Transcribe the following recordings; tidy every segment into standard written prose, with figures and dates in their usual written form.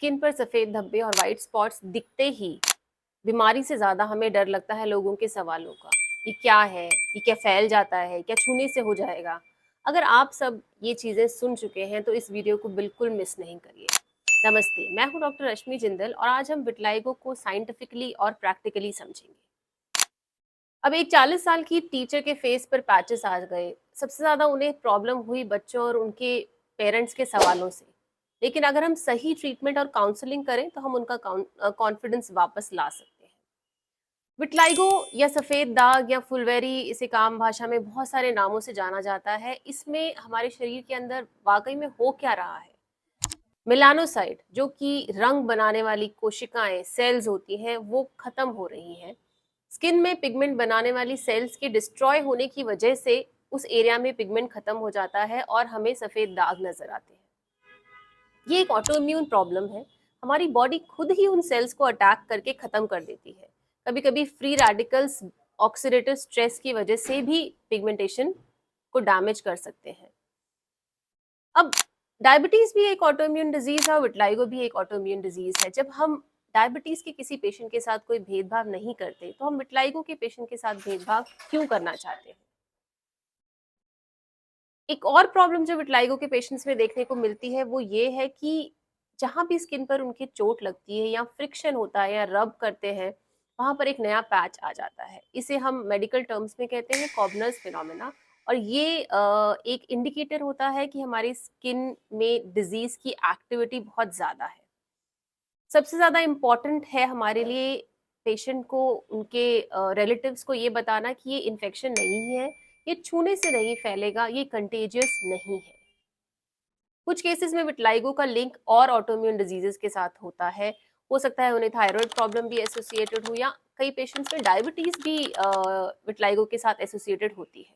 Skin पर सफेद धब्बे और वाइट स्पॉट्स दिखते ही बीमारी से ज्यादा हमें डर लगता है लोगों के सवालों का। ये क्या है, ये क्या फैल जाता है, क्या छूने से हो जाएगा। अगर आप सब ये चीजें सुन चुके हैं तो इस वीडियो को बिल्कुल मिस नहीं करिए। नमस्ते, मैं हूं डॉक्टर रश्मि जिंदल और आज हम विटलाइगो को साइंटिफिकली और प्रैक्टिकली समझेंगे। अब एक 40 साल की टीचर के फेस पर पैचेस आ गए। सबसे ज्यादा उन्हें प्रॉब्लम हुई बच्चों और उनके पेरेंट्स के सवालों से। लेकिन अगर हम सही ट्रीटमेंट और काउंसलिंग करें तो हम उनका कॉन्फिडेंस वापस ला सकते हैं। विटलाइगो या सफेद दाग या फुलवेरी, इसे काम भाषा में बहुत सारे नामों से जाना जाता है। इसमें हमारे शरीर के अंदर वाकई में हो क्या रहा है। मेलानोसाइट जो कि रंग बनाने वाली कोशिकाएं सेल्स होती हैं वो खत्म हो रही हैं। स्किन में पिगमेंट बनाने वाली सेल्स के डिस्ट्रॉय होने की वजह से उस एरिया में पिगमेंट खत्म हो जाता है और हमें सफेद दाग नजर आते हैं। ये एक ऑटो इम्यून प्रॉब्लम है। हमारी बॉडी खुद ही उन सेल्स को अटैक करके खत्म कर देती है। कभी कभी फ्री रेडिकल्स ऑक्सीडेटिव स्ट्रेस की वजह से भी पिगमेंटेशन को डैमेज कर सकते हैं। अब डायबिटीज भी एक ऑटो इम्यून डिजीज है और विटलाइगो भी एक ऑटो इम्यून डिजीज है। जब हम डायबिटीज के किसी पेशेंट के साथ कोई भेदभाव नहीं करते तो हम विटलाइगो के पेशेंट के साथ भेदभाव क्यों करना चाहते हैं। एक और प्रॉब्लम जो विटलाइगो के पेशेंट्स में देखने को मिलती है वो ये है कि जहां भी स्किन पर उनकी चोट लगती है या फ्रिक्शन होता है या रब करते हैं, वहां पर एक नया पैच आ जाता है। इसे हम मेडिकल टर्म्स में कहते हैं कॉबनर्स फिनोमेना। और ये एक इंडिकेटर होता है कि हमारी स्किन में डिजीज की एक्टिविटी बहुत ज्यादा है। सबसे ज्यादा इम्पोर्टेंट है हमारे लिए पेशेंट को, उनके रिलेटिव्स को ये बताना कि ये इन्फेक्शन नहीं है, ये छूने से नहीं फैलेगा, ये कंटेजियस नहीं है। कुछ केसेस में विटलाइगो का लिंक और ऑटोइम्यून डिजीजेस के साथ होता है। हो सकता है उन्हें थायराइड प्रॉब्लम भी एसोसिएटेड हो या कई पेशेंट्स में डायबिटीज भी विटलाइगो के साथ एसोसिएटेड होती है।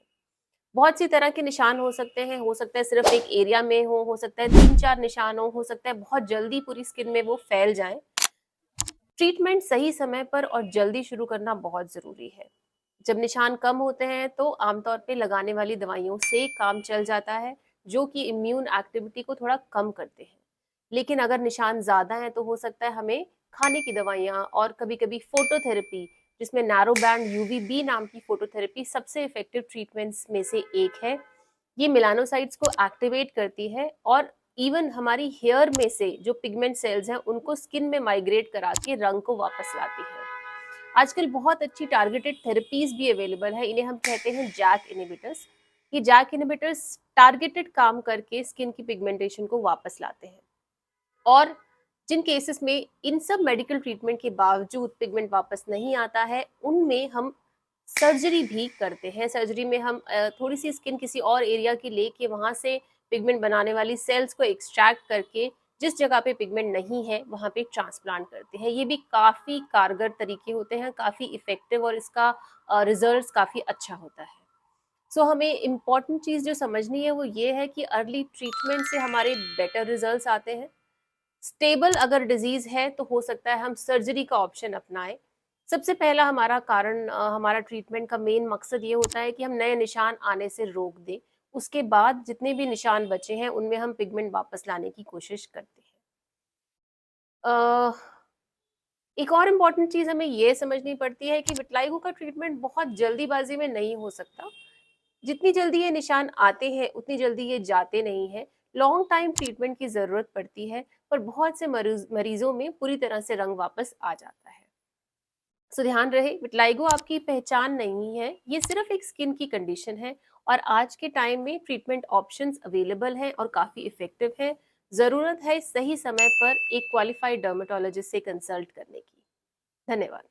बहुत सी तरह के निशान हो सकते हैं। हो सकता है सिर्फ एक एरिया में हो सकता है 3-4 निशान हो सकता है बहुत जल्दी पूरी स्किन में वो फैल जाए। ट्रीटमेंट सही समय पर और जल्दी शुरू करना बहुत जरूरी है। जब निशान कम होते हैं तो आमतौर पे लगाने वाली दवाइयों से काम चल जाता है, जो कि इम्यून एक्टिविटी को थोड़ा कम करते हैं। लेकिन अगर निशान ज्यादा हैं तो हो सकता है हमें खाने की दवाइयाँ और कभी कभी फोटोथेरेपी, जिसमें नैरो बैंड यूवीबी नाम की फोटोथेरेपी सबसे इफेक्टिव ट्रीटमेंट्स में से एक है। ये मेलानोसाइट्स को एक्टिवेट करती है और इवन हमारी हेयर में से जो पिगमेंट सेल्स हैं उनको स्किन में माइग्रेट करा के रंग को वापस लाती है। आजकल बहुत अच्छी टारगेटेड थेरेपीज भी अवेलेबल है। इन्हें हम कहते हैं जैक इनहिबिटर्स। ये जैक इनहिबिटर्स टारगेटेड काम करके स्किन की पिगमेंटेशन को वापस लाते हैं। और जिन केसेस में इन सब मेडिकल ट्रीटमेंट के बावजूद पिगमेंट वापस नहीं आता है, उनमें हम सर्जरी भी करते हैं। सर्जरी में हम थोड़ी सी स्किन किसी और एरिया की लेके वहां से पिगमेंट बनाने वाली सेल्स को एक्सट्रैक्ट करके जिस जगह पे पिगमेंट नहीं है वहां पे ट्रांसप्लांट करते हैं। ये भी काफी कारगर तरीके होते हैं, काफी इफेक्टिव, और इसका रिजल्ट काफी अच्छा होता है। सो हमें इम्पॉर्टेंट चीज जो समझनी है वो ये है कि अर्ली ट्रीटमेंट से हमारे बेटर रिजल्ट्स आते हैं। स्टेबल अगर डिजीज है तो हो सकता है हम सर्जरी का ऑप्शन अपनाएं। सबसे पहला हमारा कारण, हमारा ट्रीटमेंट का मेन मकसद ये होता है कि हम नए निशान आने से रोक दें। उसके बाद जितने भी निशान बचे हैं उनमें हम पिगमेंट वापस लाने की कोशिश करते हैं। एक और इम्पॉर्टेंट चीज हमें ये समझनी पड़ती है कि विटलाइगो का ट्रीटमेंट बहुत जल्दीबाजी में नहीं हो सकता। जितनी जल्दी ये निशान आते हैं उतनी जल्दी ये जाते नहीं हैं। लॉन्ग टाइम ट्रीटमेंट की जरूरत पड़ती है, पर बहुत से मरीजों में पूरी तरह से रंग वापस आ जाता है। सो ध्यान रहे, विटलाइगो आपकी पहचान नहीं है, ये सिर्फ एक स्किन की कंडीशन है। और आज के टाइम में ट्रीटमेंट ऑप्शंस अवेलेबल हैं और काफी इफेक्टिव है। जरूरत है सही समय पर एक क्वालिफाइड डर्मेटोलॉजिस्ट से कंसल्ट करने की। धन्यवाद।